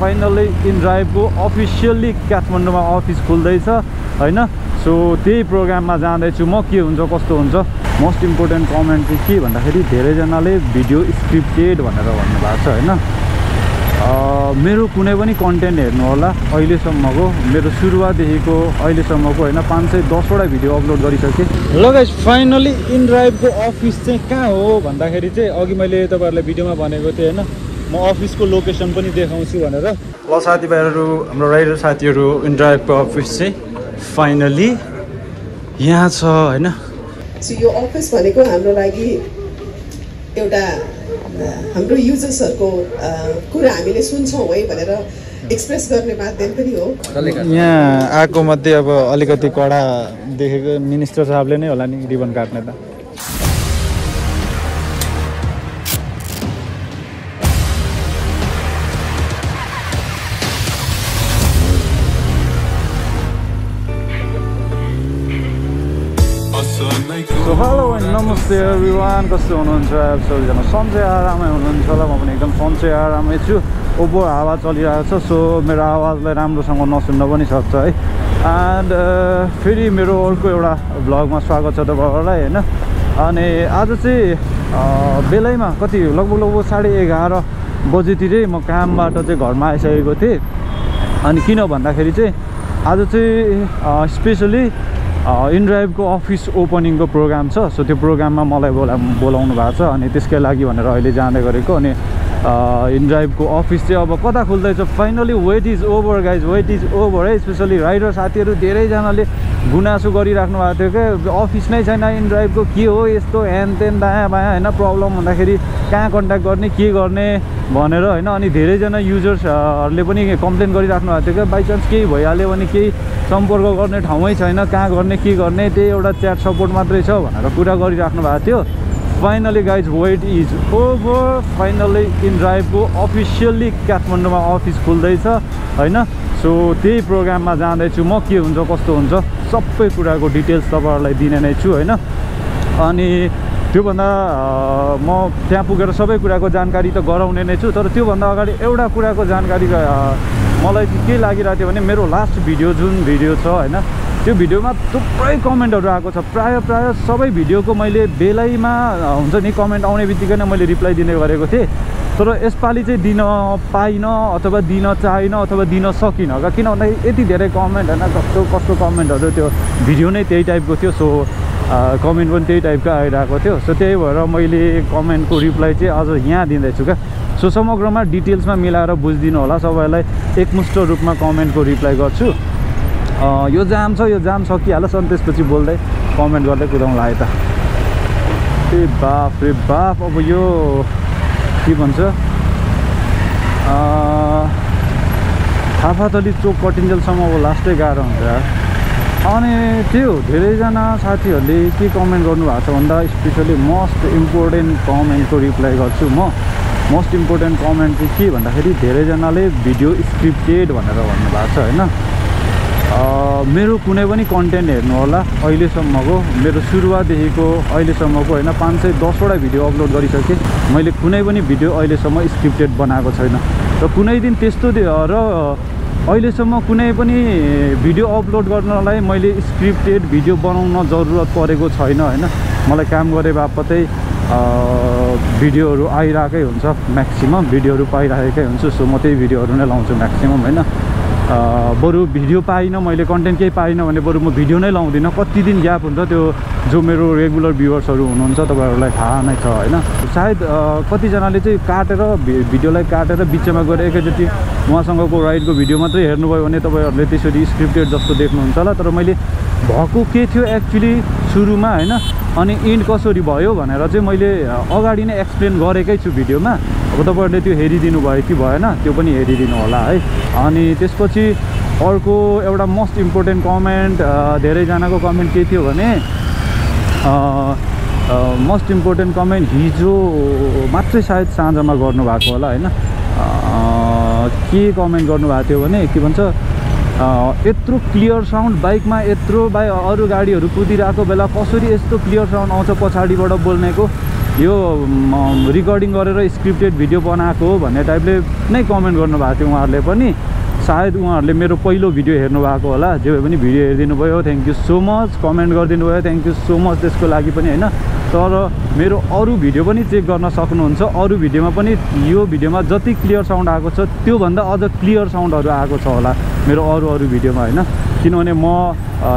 Finally इनड्राइभको officially काठमाडौँमा office खुल्दैछ हैन। सो त्यही प्रोग्राममा जाँदैछु म। के हुन्छ कस्तो हुन्छ, मोस्ट इम्पोर्टेन्ट कमेन्ट चाहिँ के भन्दाखेरि धेरैजनाले भिडियो स्क्रिप्टेड भनेर भन्नुभएको छ हैन। मेरो कुनै पनि कन्टेन्ट हेर्नु होला अहिलेसम्मको, मेरो सुरुवातदेखिको अहिलेसम्मको हैन 510वटा भिडियो अपलोड गरिसकेँ। ल गाइस, फाइनली इनड्राइभको अफिस चाहिँ कहाँ हो भन्दाखेरि चाहिँ अघि मैले तपाईँहरूलाई भिडियोमा भनेको थिएँ हैन, म अफिसको लोकेसन पनि देखाउँछु भनेर। ल साथीभाइहरू, हाम्रो राइडर साथीहरू, इनड्राइभको अफिस चाहिँ फाइनली यहाँ छ हैन। यो अफिस भनेको हाम्रो लागि एउटा हाम्रो युजर्सहरूको कुरा हामीले सुन्छौँ है भनेर एक्सप्रेस गर्ने माध्यम पनि हो। यहाँ आएको मध्ये अब अलिकति कडा देखेको मिनिस्टर साहबले नै होला नि रिबन काट्ने त। सो हेलो एन्ड नमस्ते एभ्रिवान, कस्तो हुनुहुन्छ सबैजना? सन्चै आरामै हुनुहुन्छ होला। म पनि एकदम सन्चै आरामै छु। ओभर हावा चलिरहेको छ, सो मेरो आवाजलाई राम्रोसँग नसुन्न पनि सक्छ है। एन्ड फेरि मेरो अर्को एउटा भ्लगमा स्वागत छ तपाईँहरूलाई होइन। अनि आज चाहिँ बेलैमा कति लगभग 11:30 बजेतिरै म कामबाट चाहिँ घरमा आइसकेको थिएँ। अनि किन भन्दाखेरि चाहिँ आज चाहिँ स्पेसली इनड्राइभको अफिस ओपनिङको प्रोग्राम छ। सो त्यो प्रोग्राममा मलाई बोलाउनु भएको छ अनि त्यसकै लागि भनेर अहिले जाँदै गरेको। अनि इनड्राइभको अफिस चाहिँ अब कता खुल्दैछ finally. Wait is over guys, wait is over है। स्पेसली राइडर साथीहरू धेरैजनाले गुनासो गरिराख्नु भएको थियो क्या, अफिस नै छैन इनड्राइभको, के हो यस्तो ह्यान त्यन दायाँ बायाँ होइन, प्रब्लम हुँदाखेरि कहाँ कन्ट्याक्ट गर्ने के गर्ने भनेर होइन। अनि धेरैजना युजर्सहरूले पनि कम्प्लेन गरिराख्नु भएको थियो क्या, बाइचान्स केही भइहाल्यो भने केही सम्पर्क गर्ने ठाउँै छैन, कहाँ गर्ने के गर्ने, त्यही एउटा च्याट सपोर्ट मात्रै छ भनेर कुरा गरिराख्नु भएको थियो। Finally guys wait is over, finally इनड्राइभको अफिसियल्ली काठमाडौँमा अफिस खुल्दैछ होइन। सो त्यही प्रोग्राममा जाँदैछु म। के हुन्छ कस्तो हुन्छ सबै कुराको डिटेल्स तपाईँहरूलाई दिने नै छु होइन। अनि त्योभन्दा म त्यहाँ पुगेर सबै कुराको जानकारी त गराउने नै छु, तर त्योभन्दा अगाडि एउटा कुराको जानकारी मलाई चाहिँ के लागिरहेको थियो भने मेरो लास्ट भिडियो जुन भिडियो छ होइन, त्यो भिडियोमा थुप्रै कमेन्टहरू आएको छ। प्रायः सबै भिडियोको मैले बेलैमा हुन्छ नि कमेन्ट आउने बित्तिकै नै मैले रिप्लाई दिने गरेको थिएँ, तर यसपालि चाहिँ दिन पाइनँ अथवा दिन चाहिनँ अथवा दिन सकिनँ क्या। किन भन्दाखेरि यति धेरै कमेन्ट होइन, कस्तो कमेन्टहरू, त्यो भिडियो नै त्यही टाइपको थियो। सो कमेन्ट पनि त्यही टाइपको आइरहेको थियो। सो त्यही भएर मैले कमेन्टको रिप्लाई चाहिँ आज यहाँ दिँदैछु क्या। सो समग्रमा डिटेल्समा मिलाएर बुझिदिनु होला सबैलाई, एकमुष्ट रूपमा कमेन्टको रिप्लाई गर्छु। यो जाम छ, यो जाम सकिहालोस् अनि त्यसपछि बोल्दै कमेन्ट गर्दै कुदाउँला है त। ए बाफ रे बाफ, अब यो के भन्छ थापातली चोक कटिन्जेलसम्मको लास्टै गाह्रो हुन्छ। अनि त्यो धेरैजना साथीहरूले के कमेन्ट गर्नुभएको छ भन्दा स्पेसली मोस्ट इम्पोर्टेन्ट कमेन्टको रिप्लाई गर्छु म। मोस्ट इम्पोर्टेन्ट कमेन्ट चाहिँ के भन्दाखेरि धेरैजनाले भिडियो स्क्रिप्टेड भनेर भन्नुभएको छ होइन। मेरो कुनै पनि कन्टेन्ट हेर्नु होला अहिलेसम्मको, मेरो सुरुवातदेखिको अहिलेसम्मको होइन 510वटा भिडियो अपलोड गरिसकेँ। मैले कुनै पनि भिडियो अहिलेसम्म स्क्रिप्टेड बनाएको छैन र कुनै दिन त्यस्तो र अहिलेसम्म कुनै पनि भिडियो अपलोड गर्नलाई मैले स्क्रिप्टेड भिडियो बनाउन जरुरत परेको छैन होइन। मलाई काम गरे बापतै भिडियोहरू आइरहेकै हुन्छ, म्याक्सिमम् भिडियोहरू पाइरहेकै हुन्छु। सो म त्यही भिडियोहरू नै लाउँछु म्याक्सिमम् होइन। बरु भिडियो पाइनँ मैले, कन्टेन्ट केही पाइनँ भने बरु म भिडियो नै लाउँदिनँ। कति दिन ग्याप हुन्छ त्यो जो मेरो रेगुलर भ्युवर्सहरू हुनुहुन्छ तपाईँहरूलाई थाहा नै छ होइन। सायद कतिजनाले चाहिँ काटेर भिडियोलाई काटेर बिचमा गएर एकैचोटि उहाँसँगको राइडको भिडियो मात्रै हेर्नुभयो भने तपाईँहरूले त्यसरी स्क्रिप्टेड जस्तो देख्नुहुन्छ होला। तर मैले भएको के थियो एक्चुअली सुरुमा होइन, अनि इन्ड कसरी भयो भनेर चाहिँ मैले अगाडि नै एक्सप्लेन गरेकै छु भिडियोमा। अब तपाईँहरूले त्यो हेरिदिनु भयो कि भएन त्यो पनि हेरिदिनु होला है। अनि त्यसपछि अर्को एउटा मोस्ट इम्पोर्टेन्ट कमेन्ट, धेरैजनाको कमेन्ट के थियो भने मोस्ट इम्पोर्टेन्ट कमेन्ट हिजो मात्रै सायद साँझमा गर्नुभएको होला होइन। के कमेन्ट गर्नुभएको थियो भने के भन्छ, यत्रो क्लियर साउन्ड बाइकमा, यत्रो अरू गाडीहरू कुदिरहेको बेला कसरी यस्तो क्लियर साउन्ड आउँछ पछाडिबाट बोल्नेको, यो रिकर्डिङ गरेर स्क्रिप्टेड भिडियो बनाएको हो भन्ने टाइपले नै कमेन्ट गर्नुभएको थियो उहाँहरूले पनि। सायद उहाँहरूले मेरो पहिलो भिडियो हेर्नु भएको होला। जे भए पनि भिडियो हेरिदिनु भयो, thank you so much. Comment गरिदिनु भयो, थ्याङ्क यू सो मच त्यसको लागि पनि होइन। तर मेरो अरू भिडियो पनि चेक गर्न सक्नुहुन्छ। अरू भिडियोमा पनि यो भिडियोमा जति क्लियर साउन्ड आएको छ त्योभन्दा अझ क्लियर साउन्डहरू आएको छ होला मेरो अरू भिडियोमा होइन। किनभने म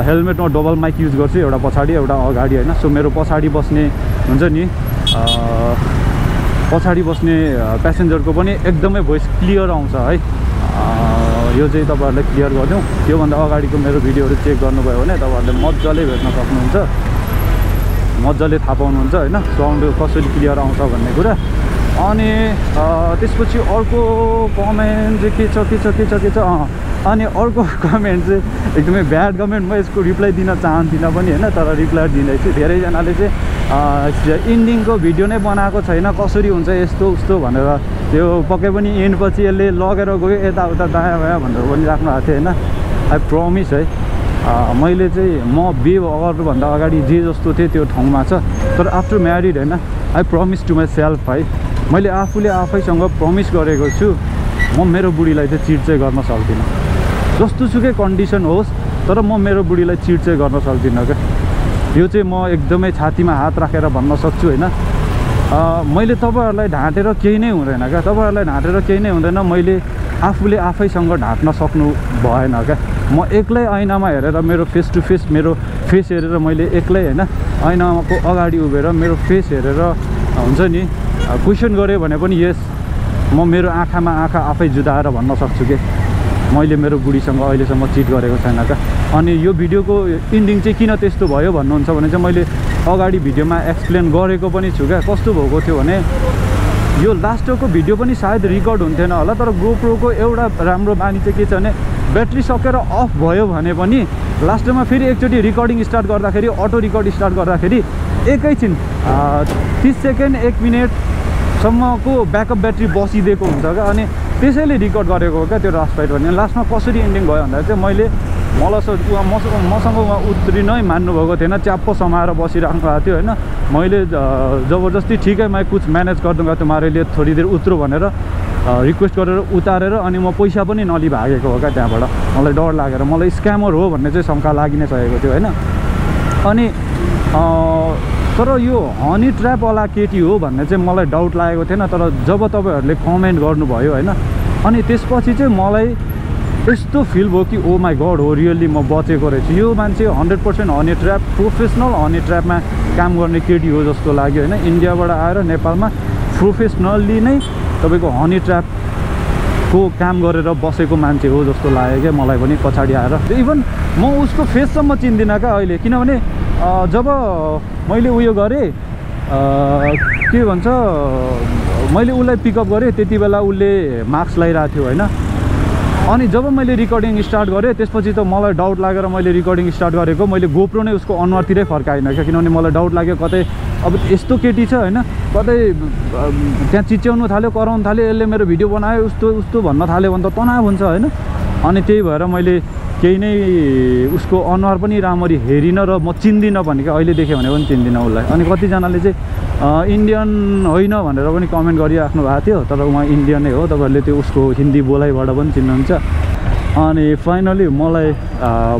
हेलमेटमा डबल माइक युज गर्छु, एउटा पछाडि एउटा अगाडि होइन। सो मेरो पछाडि बस्ने हुन्छ नि, पछाडि बस्ने प्यासेन्जरको पनि एकदमै भोइस क्लियर आउँछ है। यो चाहिँ तपाईँहरूले क्लियर गरिदिउँ। त्योभन्दा अगाडिको मेरो भिडियोहरू चेक गर्नुभयो भने तपाईँहरूले मजाले भेट्न सक्नुहुन्छ, मजाले थाहा पाउनुहुन्छ होइन साउन्ड कसरी क्लियर आउँछ भन्ने कुरा। अनि त्यसपछि अर्को कमेन्ट चाहिँ के छ अनि अर्को कमेन्ट चाहिँ एकदमै ब्याड कमेन्ट। म यसको रिप्लाई दिन चाहन्थिनँ पनि होइन, तर रिप्लाई दिँदैछु। धेरैजनाले चाहिँ इन्डिङको भिडियो नै बनाएको छैन, कसरी हुन्छ यस्तो उस्तो भनेर, त्यो पक्कै पनि एन्डपछि यसले लगेर गयो यताउता दायाँ बायाँ भनेर पनि राख्नु भएको थियो होइन। आई प्रमिस है, मैले चाहिँ म बिहे गर्नुभन्दा अगाडि जे जस्तो थिएँ त्यो ठाउँमा छ। तर आफ्टर म्यारिड होइन, I promise to my self है, मैले आफूले आफैसँग प्रमिस गरेको छु म मेरो बुढीलाई चाहिँ चिट चाहिँ गर्न सक्दिनँ। जस्तो सुकै कन्डिसन होस्, तर म मेरो बुढीलाई चिट चाहिँ गर्न सक्दिनँ क्या। यो चाहिँ म एकदमै छातीमा हात राखेर भन्न सक्छु होइन। मैले तपाईँहरूलाई ढाँटेर केही नै हुँदैन क्या, तपाईँहरूलाई ढाँटेर केही नै हुँदैन। मैले आफूले आफैसँग ढाँट्न सक्नु भएन क्या। म एक्लै ऐनामा हेरेर मेरो फेस टु फेस मेरो फेस हेरेर मैले एक्लै होइन ऐनाको अगाडि उभिएर मेरो फेस हेरेर हुन्छ नि क्वेसन गरेँ भने पनि यस म मेरो आँखामा आँखा आफै जुदाएर भन्न सक्छु कि मैले मेरो बुढीसँग अहिलेसम्म चिट गरेको छैन क्या। अनि यो भिडियोको इन्डिङ चाहिँ किन त्यस्तो भयो भन्नुहुन्छ भने चाहिँ मैले अगाडि भिडियोमा एक्सप्लेन गरेको पनि छु क्या। कस्तो भएको थियो भने यो लास्टको भिडियो पनि सायद रिकर्ड हुन्थेन होला, तर गोप्रोको एउटा राम्रो बानी चाहिँ के छ भने ब्याट्री सकेर अफ भयो भने पनि लास्टमा फेरि एकचोटि रिकर्डिङ स्टार्ट गर्दाखेरि अटो रिकर्ड स्टार्ट गर्दाखेरि एकैछिन 30 सेकेन्ड 1 मिनटसम्मको ब्याकअप ब्याट्री बसिदिएको हुन्छ क्या। अनि त्यसैले रिकर्ड गरेको हो क्या त्यो रस फाइट भन्ने। लास्टमा कसरी एन्डिङ भयो भन्दा चाहिँ मसँग उहाँ उत्रि नै मान्नुभएको थिएन, च्याप्प समाएर बसिराख्नु भएको थियो होइन। मैले जबरजस्ती ठिकै मैं कुछ म्यानेज गरिदिउँगा तुम्हारे लिए थोड़ी देर उत्रो भनेर रिक्वेस्ट गरेर उतारेर अनि म पैसा पनि नलि भागेको हो क्या त्यहाँबाट। मलाई डर लागेर, मलाई स्क्यामर हो भन्ने चाहिँ शङ्का लागि नै सकेको थियो होइन। अनि तर यो हनी ट्र्यापवाला केटी हो भन्ने चाहिँ मलाई डाउट लागेको थिएन। तर जब तपाईँहरूले कमेन्ट गर्नुभयो होइन, अनि त्यसपछि चाहिँ मलाई यस्तो फिल भयो कि ओ माई गड हो रियल्ली म बचेको रहेछु। यो मान्छे 100% हनी ट्र्याप प्रोफेसनल हनी ट्र्यापमा काम गर्ने केटी हो जस्तो लाग्यो होइन। इन्डियाबाट आएर नेपालमा प्रोफेसनल्ली नै तपाईँको हनी ट्र्यापको काम गरेर बसेको मान्छे हो जस्तो लाग्यो क्या मलाई पनि पछाडि आएर। इभन म उसको फेससम्म चिन्दिनँ क्या अहिले, किनभने जब मैले उयो गरेँ के भन्छ मैले उसलाई पिकअप गरेँ त्यति बेला उसले मास्क लगाइरहेको थियो होइन। अनि जब मैले रिकर्डिङ स्टार्ट गरेँ त्यसपछि त मलाई डाउट लागेर मैले रिकर्डिङ स्टार्ट गरेको, मैले गोप्रो नै उसको अनुहारतिरै फर्काएन क्या। किनभने मलाई डाउट लाग्यो कतै अब यस्तो केटी छ होइन, कतै त्यहाँ चिच्याउनु थाल्यो कराउनु थाल्यो, यसले मेरो भिडियो बनायो उस्तो उस्तो भन्न थाल्यो भने त तनाव हुन्छ होइन। अनि त्यही भएर मैले केही नै उसको अनुहार पनि राम्ररी हेरिनँ र म चिन्दिनँ भने क्या। अहिले देखेँ भने पनि चिन्दिनँ उसलाई। अनि कतिजनाले चाहिँ इन्डियन होइन भनेर पनि कमेन्ट गरिराख्नु भएको थियो, तर उहाँ इन्डियनै हो, तपाईँहरूले त्यो उसको हिन्दी बोलाइबाट पनि चिन्नुहुन्छ। अनि फाइनली मलाई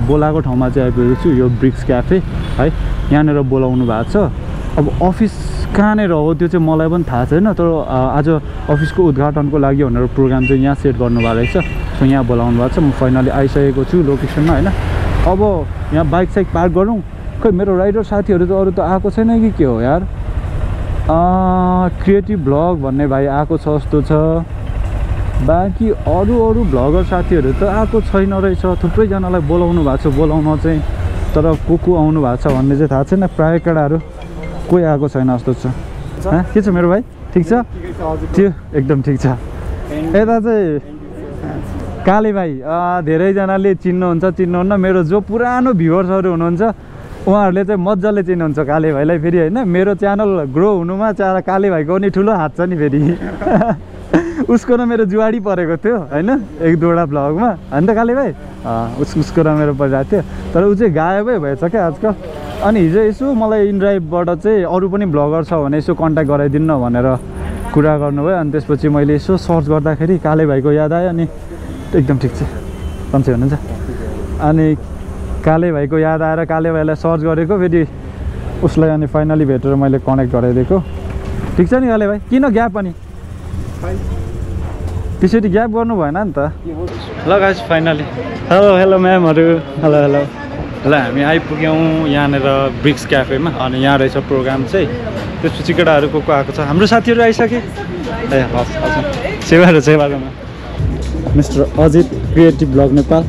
बोलाएको ठाउँमा चाहिँ आइपुगेको छु, यो ब्रिक्स क्याफे है, यहाँनिर बोलाउनु भएको छ। अब अफिस कहाँनिर हो त्यो चाहिँ मलाई पनि थाहा छैन, तर आज अफिसको उद्घाटनको लागि भनेर प्रोग्राम चाहिँ यहाँ सेट गर्नुभएको रहेछ। सो यहाँ बोलाउनु भएको छ। म फाइनली आइसकेको छु लोकेसनमा होइन। अब यहाँ बाइक साइक पार्क गरौँ। खै मेरो राइडर साथीहरू त अरू त आएको छैन कि के हो यार। क्रिएटिभ भ्लग भन्ने भाइ आएको छ जस्तो छ, बाँकी अरू भ्लगर साथीहरू त आएको छैन रहेछ। थुप्रैजनालाई बोलाउनु भएको छ, बोलाउन चाहिँ, तर को आउनु भएको छ भन्ने चाहिँ थाहा छैन। प्रायः केटाहरू कोही आएको छैन जस्तो छ। के छ मेरो भाइ, ठिक छ? त्यो एकदम ठिक छ। यता चाहिँ काले भाइ, धेरैजनाले चिन्नुहुन्छ चिन्नुहुन्न, मेरो जो पुरानो भ्युवर्सहरू हुनुहुन्छ उहाँहरूले चाहिँ मजाले चिन्नुहुन्छ काले भाइलाई फेरि होइन। मेरो च्यानल ग्रो हुनुमा काले भाइको पनि ठुलो हात छ नि फेरि। उसको र मेरो जुवाडी परेको थियो होइन एक दुईवटा भ्लगमा होइन त काले भाइ। उसको र मेरो परिरहेको थियो, तर ऊ चाहिँ गायबै भएछ क्या आजकल। अनि हिजो यसो मलाई इनड्राइभबाट चाहिँ अरू पनि ब्लगर छ भने यसो कन्ट्याक्ट गराइदिनु भनेर कुरा गर्नुभयो। अनि त्यसपछि मैले यसो सर्च गर्दाखेरि काले भाइको याद आयो। अनि एकदम ठिक छ सन्चै हुनुहुन्छ। अनि काले भाइको याद आएर काले भाइलाई सर्च गरेको, फेरि उसलाई अनि फाइनली भेटेर मैले कनेक्ट गराइदिएको। ठिक छ नि काले भाइ, किन ग्याप अनि त्यसरी ग्याप गर्नु भएन नि त। ल गाइस फाइनली हेलो म्यामहरू, हेलो ल हामी आइपुग्यौँ यहाँनिर ब्रिक्स क्याफेमा। अनि यहाँ रहेछ प्रोग्राम चाहिँ। त्यसपछि केटाहरू को आएको छ, हाम्रो साथीहरू आइसके। ए हस् हस् सेवामा mister Ajit creative blog Nepal.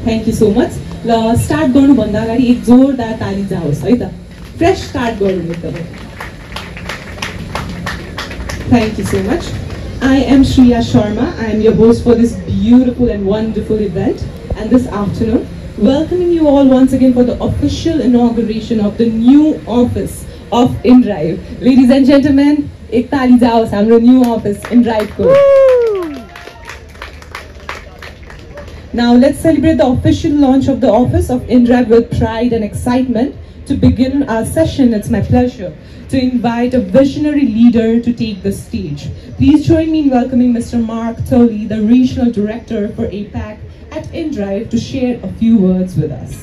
Thank you so much. ल स्टार्ट गर्नुभन्दा अगाडि एक जोरदार ताली जाओस् है त, फ्रेस स्टार्ट गरौँ एकदम। Thank you so much. I am Shriya Sharma. I am your host for this beautiful and wonderful event. And this afternoon, welcoming you all once again for the official inauguration of the new office of InDrive. Ladies and gentlemen, ek tali jaos hamro new office InDrive ko. Now let's celebrate the official launch of the office of InDrive with pride and excitement. To begin our session, it's my pleasure to invite a visionary leader to take the stage. Please join me in welcoming Mr. Mark Tully, the Regional Director for APAC at InDrive, to share a few words with us.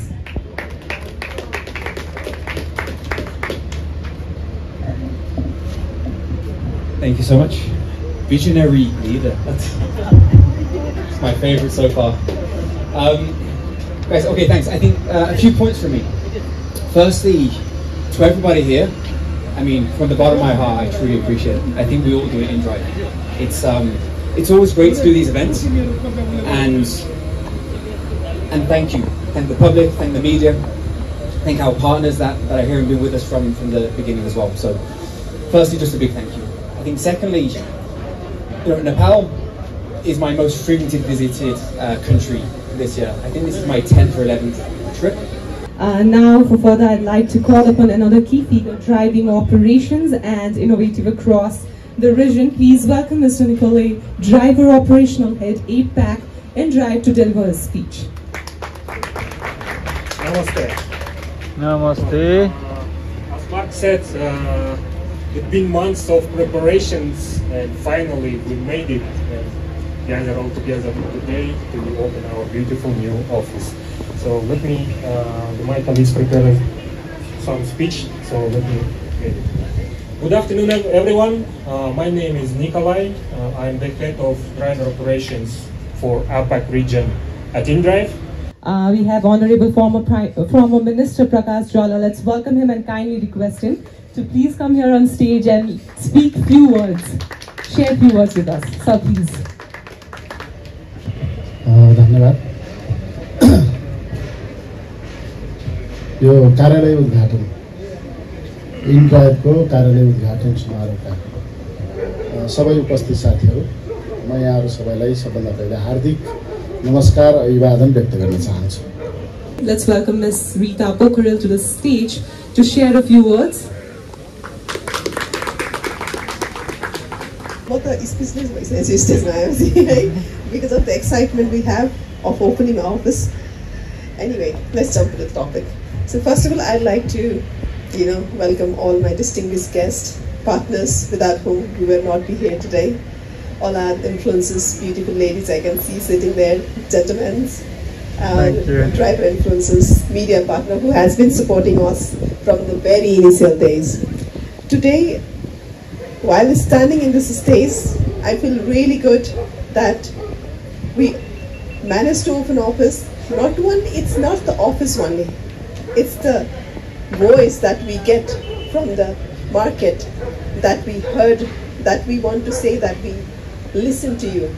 Thank you so much. Visionary leader. That's my favorite so far. Guys, okay, thanks. I think a few points from me. Firstly, to everybody here, I mean, from the bottom of my heart, I truly appreciate it. I think we all do it in Drive. It's always great to do these events, and thank you. Thank the public, thank the media, thank our partners that are here and been with us from the beginning as well. So, firstly, just a big thank you. I think secondly, Nepal is my most frequently visited country this year. I think this is my 10th or 11th trip. Now, for further, I'd like to call upon another key figure driving operations and innovative across the region. Please welcome Mr. Nikolai, Driver Operational Head, APAC, InDrive, to deliver his speech. Namaste. Namaste. As Mark said, it's been months of preparations, and finally we made it and gather all together today to open our beautiful new office. So let me, my colleagues prepared some speech, so let me get it. Good afternoon everyone, my name is Nikolai, I'm the head of driver operations for APAC region at InDrive. We have Honorable former Minister Prakash Jwala. Let's welcome him and kindly request him to please come here on stage and speak few words, share few words with us. Sir, please. धन्यवाद। यो कार्यालय उद्घाटन, इनड्राइभको कार्यालय उद्घाटन समारोहका सबै उपस्थित साथीहरू, म यहाँहरू सबैलाई सबभन्दा पहिले हार्दिक नमस्कार अभिवादन व्यक्त गर्न चाहन्छु। Let's welcome Ms. Rita Pokharel to the stage to share a few words. म त स्पिचलेस भइसकेको स्टेजमा आएपछि है, because of the excitement we have of opening our office. Anyway, let's jump to the topic. So first of all, I'd like to, welcome all my distinguished guests, partners without whom we will not be here today. All our influencers, beautiful ladies I can see sitting there, gentlemen, driver influencers, media partner who has been supporting us from the very initial days. Today, while standing in this stage, I feel really good that we managed to open office. It's not the office only. It's the voice that we get from the market, that we heard, that we want to say, that we listen to you.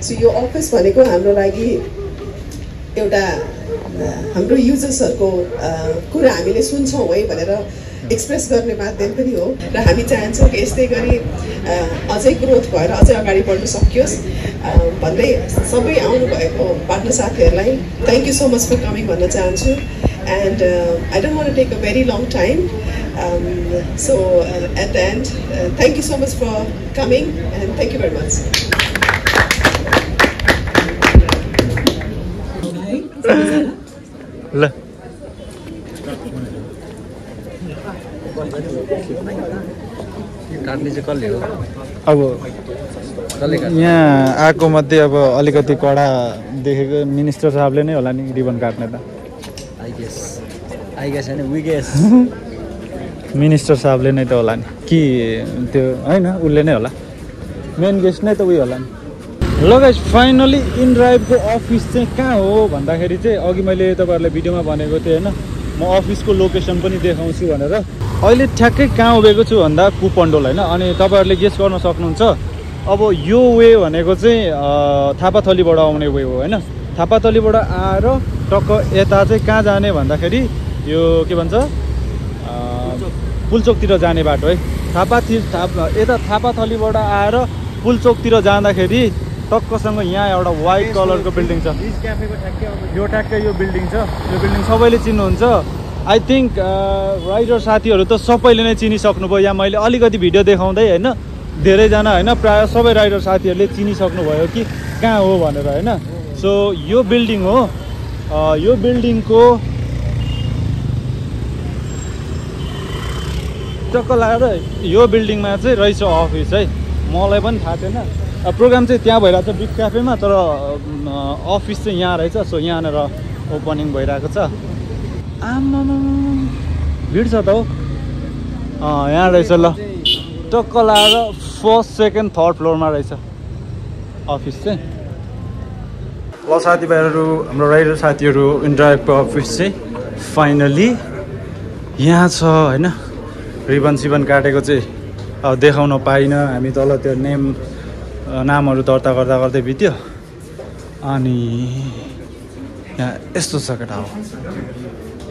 So your office भनेको हाम्रो लागि एउटा हाम्रो युजर्सहरुको कुरा हामीले सुन्छौं है भनेर express गर्ने माध्यम पनि हो र हामी चाहन्छौं कि यस्तै गरी अझै ग्रोथ भएर अझै अगाडि बढ्न सकियोस् भन्दै सबै आउनु भएको पार्टनर साथीहरुलाई thank you so much for coming भन्न चाहन्छु and I don't want to take a very long time so at the end thank you so much for coming and thank you very much. ल काट्ने चाहिँ कसले हो अब यहाँ आएको मध्ये अब अलिकति कडा देखेको मिनिस्टर साहबले नै होला नि रिबन काट्ने त आई गेस हैन वी गेस मिनिस्टर साहबले नै त होला नि कि त्यो हैन उसले नै होला मेन गेस्ट नै त उयो होला नि ल गाइस फाइनली इनड्राइभको अफिस चाहिँ कहाँ हो भन्दाखेरि चाहिँ अघि मैले तपाईँहरूलाई भिडियोमा भनेको थिएँ होइन म अफिसको लोकेसन पनि देखाउँछु भनेर अहिले ठ्याक्कै कहाँ उभिएको छु भन्दा कुपन्डोल होइन अनि तपाईँहरूले गेस गर्न सक्नुहुन्छ अब यो वे भनेको चाहिँ थापाथलीबाट आउने वे हो होइन थापाथलीबाट आएर टक्क यता चाहिँ कहाँ जाने भन्दाखेरि यो के भन्छ पुलचोकतिर जाने बाटो है यता थापाथलीबाट आएर पुलचोकतिर जाँदाखेरि टक्कसँग यहाँ एउटा व्हाइट कलरको बिल्डिङ छ यो ठ्याक्कै यो बिल्डिङ छ यो बिल्डिङ सबैले चिन्नुहुन्छ आई थिङ्क राइडर साथीहरू त सबैले नै चिनिसक्नुभयो यहाँ मैले अलिकति भिडियो देखाउँदै होइन धेरैजना होइन प्रायः सबै राइडर साथीहरूले चिनिसक्नुभयो कि कहाँ हो भनेर होइन सो यो बिल्डिङ हो यो बिल्डिङको टक्क लगाएर यो बिल्डिङमा चाहिँ रहेछ अफिस है मलाई पनि थाहा थिएन प्रोग्राम चाहिँ त्यहाँ भइरहेको छ बिग क्याफेमा तर अफिस चाहिँ यहाँ रहेछ सो यहाँनिर ओपनिङ भइरहेको छ आमा भिड छ त हौ यहाँ रहेछ ल टक्क लगाएर फर्स्ट सेकेन्ड थर्ड फ्लोरमा रहेछ अफिस चाहिँ ल साथीभाइहरू हाम्रो राइडर साथीहरू इनड्राइभको अफिस चाहिँ फाइनली यहाँ छ होइन रिबन सिबन काटेको चाहिँ अब देखाउन पाइनँ हामी तल त्यो नामहरू दर्ता गर्दै बित्यो अनि यहाँ यस्तो छ केटा हो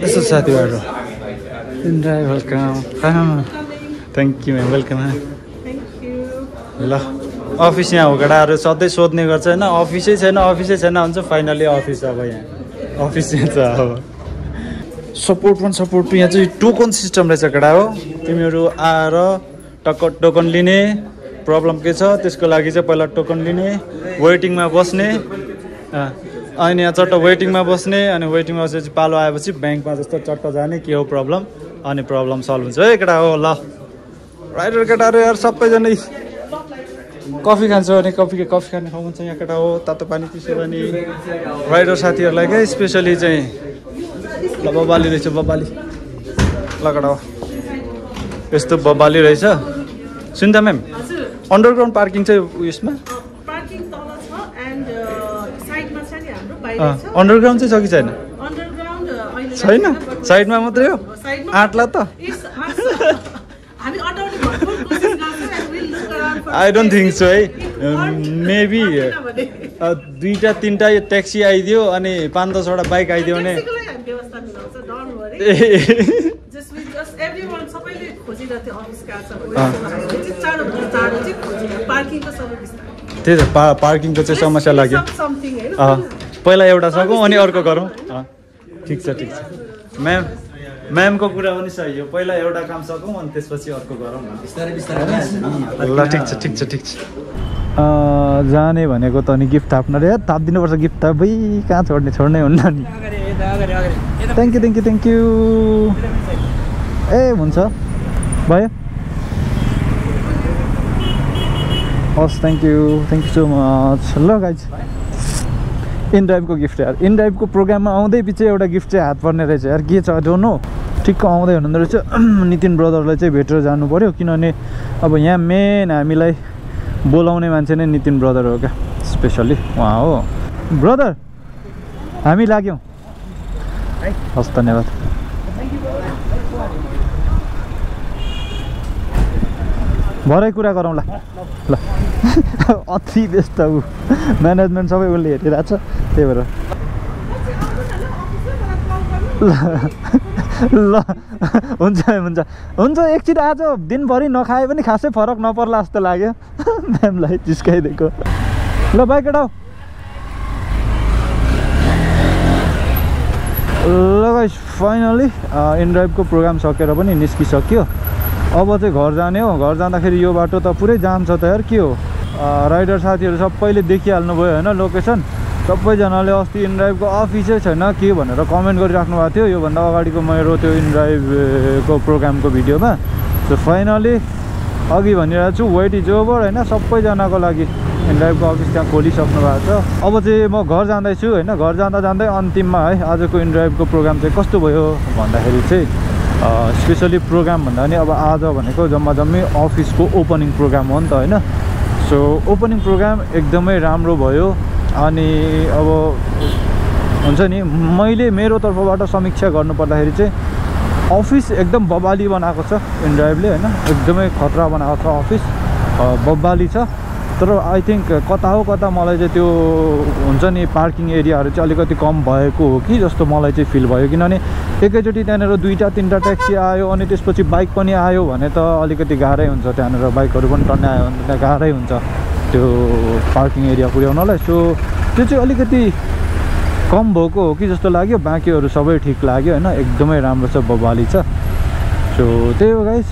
यस्तो साथीभाइहरू inDrive welcome thank you ma'am welcome ल अफिस यहाँ हो केटाहरू सधैँ सोध्ने गर्छ होइन अफिसै छैन भन्छ फाइनली अफिस अब यहाँ अफिस चाहिँ छ अब सपोर्ट यहाँ चाहिँ टोकन सिस्टम रहेछ केटा हो तिमीहरू आएर टक्क टोकन लिने प्रब्लम के छ त्यसको लागि चाहिँ पहिला टोकन लिने वेटिङमा बस्ने अनि यहाँ चट्ट वेटिङमा बस्ने अनि वेटिङमा बसेपछि पालो आएपछि ब्याङ्कमा जस्तो चट्ट जाने के हो प्रब्लम अनि प्रब्लम सल्भ हुन्छ है केटा हो ल राइडर केटाहरू यार सबैजना कफी खान्छ भने कफी खाने ठाउँ हुन्छ यहाँ केटा हो तातो पानी चिसो पानी राइडर साथीहरूलाई क्या स्पेसली चाहिँ ल बबाली रहेछ बबाली ल केटा हो यस्तो बबाली रहेछ सुन्दा म्याम अन्डरग्राउन्ड पार्किङ चाहिँ उयसमा अन्डरग्राउन्ड चाहिँ छ कि छैन छैन साइडमा मात्रै हो आँट्ला त आई डोन्ट थिङ्क सो है मेबी दुईवटा तिनवटा ट्याक्सी आइदियो अनि 5-10वटा बाइक आइदियो भने त्यही त पार्किङको चाहिँ समस्या लाग्यो पहिला एउटा सकौँ अनि अर्को गरौँ ठिक छ म्यामको कुरा पनि सही हो पहिला एउटा काम सकौँ अनि त्यसपछि अर्को गरौँ ल ठिक छ जाने भनेको त अनि गिफ्ट थाप्न रे थापिदिनुपर्छ गिफ्ट थापै कहाँ छोड्नै हुन्न नि थ्याङ्क यू ए हुन्छ भयो हस् थ्याङ्क यू सो मच ल गाइज इनड्राइभको गिफ्ट यार इनड्राइभको प्रोग्राममा आउँदै पछि एउटा गिफ्ट चाहिँ हात पर्ने रहेछ यार के छ डोन्ट नो ठिक्क आउँदै हुनुहुँदो रहेछ नितिन ब्रदरलाई चाहिँ भेटेर जानु पऱ्यो किनभने अब यहाँ मेन हामीलाई बोलाउने मान्छे नै नितिन ब्रदर हो क्या स्पेसल्ली उहाँ हो ब्रदर हामी लाग्यौँ हस् धन्यवाद भरै कुरा गरौँ ल अति व्यस्त ऊ म्यानेजमेन्ट सबै उसले हेरिरहेको छ त्यही भएर ल हुन्छ एकछिन आज दिनभरि नखाए पनि खासै फरक नपर्ला जस्तो लाग्यो म्यामलाई जिस्काइदिएको ल बाई केटा ल गाइस फाइनली इनड्राइभको प्रोग्राम सकेर पनि निस्किसक्यो अब चाहिँ घर जाने हो घर जाँदाखेरि यो बाटो त पुरै जाम छ त यार के हो राइडर साथीहरू सबैले देखिहाल्नु भयो होइन लोकेसन सबैजनाले अस्ति इनड्राइभको अफिसै छैन के भनेर कमेन्ट गरिराख्नु भएको थियो योभन्दा अगाडिको मेरो त्यो इनड्राइभको प्रोग्रामको भिडियोमा। सो फाइनली अघि भनिरहेको छु वेट इज ओभर होइन, सबैजनाको लागि इनड्राइभको अफिस त्यहाँ खोलिसक्नु भएको छ। अब चाहिँ म घर जाँदैछु होइन, घर जाँदा जाँदै अन्तिममा है आजको इनड्राइभको प्रोग्राम चाहिँ कस्तो भयो भन्दाखेरि चाहिँ स्पेसली प्रोग्राम भन्दा पनि अब आज भनेको जम्मा जम्मी अफिसको ओपनिङ प्रोग्राम हो नि त होइन। सो ओपनिङ प्रोग्राम एकदमै राम्रो भयो। अनि अब हुन्छ नि मैले मेरो तर्फबाट समीक्षा गर्नुपर्दाखेरि चाहिँ अफिस एकदम बबाली बनाएको छ इनड्राइभले होइन, एकदमै खतरा बनाएको छ अफिस, बबाली छ। तर आई थिङ्क कता हो कता मलाई चाहिँ त्यो हुन्छ नि पार्किङ एरियाहरू चाहिँ अलिकति कम भएको हो कि जस्तो मलाई चाहिँ फिल भयो। किनभने एकैचोटि त्यहाँनिर 2-3 ट्याक्सी आयो अनि त्यसपछि बाइक पनि आयो भने त अलिकति गाह्रै हुन्छ, त्यहाँनिर बाइकहरू पनि टन्ने आयो भने त्यहाँ गाह्रै हुन्छ त्यो पार्किङ एरिया पुर्याउनलाई। सो त्यो चाहिँ अलिकति कम भएको हो कि जस्तो लाग्यो, बाँकीहरू सबै ठिक लाग्यो होइन, एकदमै राम्रो छ, बबाली छ। सो त्यही हो गाइस,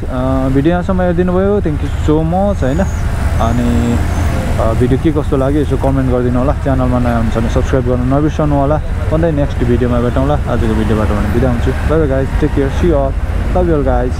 भिडियो यहाँसम्म हेरिदिनु भयो, थ्याङ्क यू सो मच होइन। अनि भिडियो के कस्तो लाग्यो यसो कमेन्ट गरिदिनु होला, च्यानलमा नयाँ हुन्छ भने सब्सक्राइब गर्नु नबिर्सनु होला। अन्त नेक्स्ट भिडियोमा भेटौँला। आजको भिडियोबाट भने बिदा हुन्छु, bye bye guys, take care, see you all, love you all guys.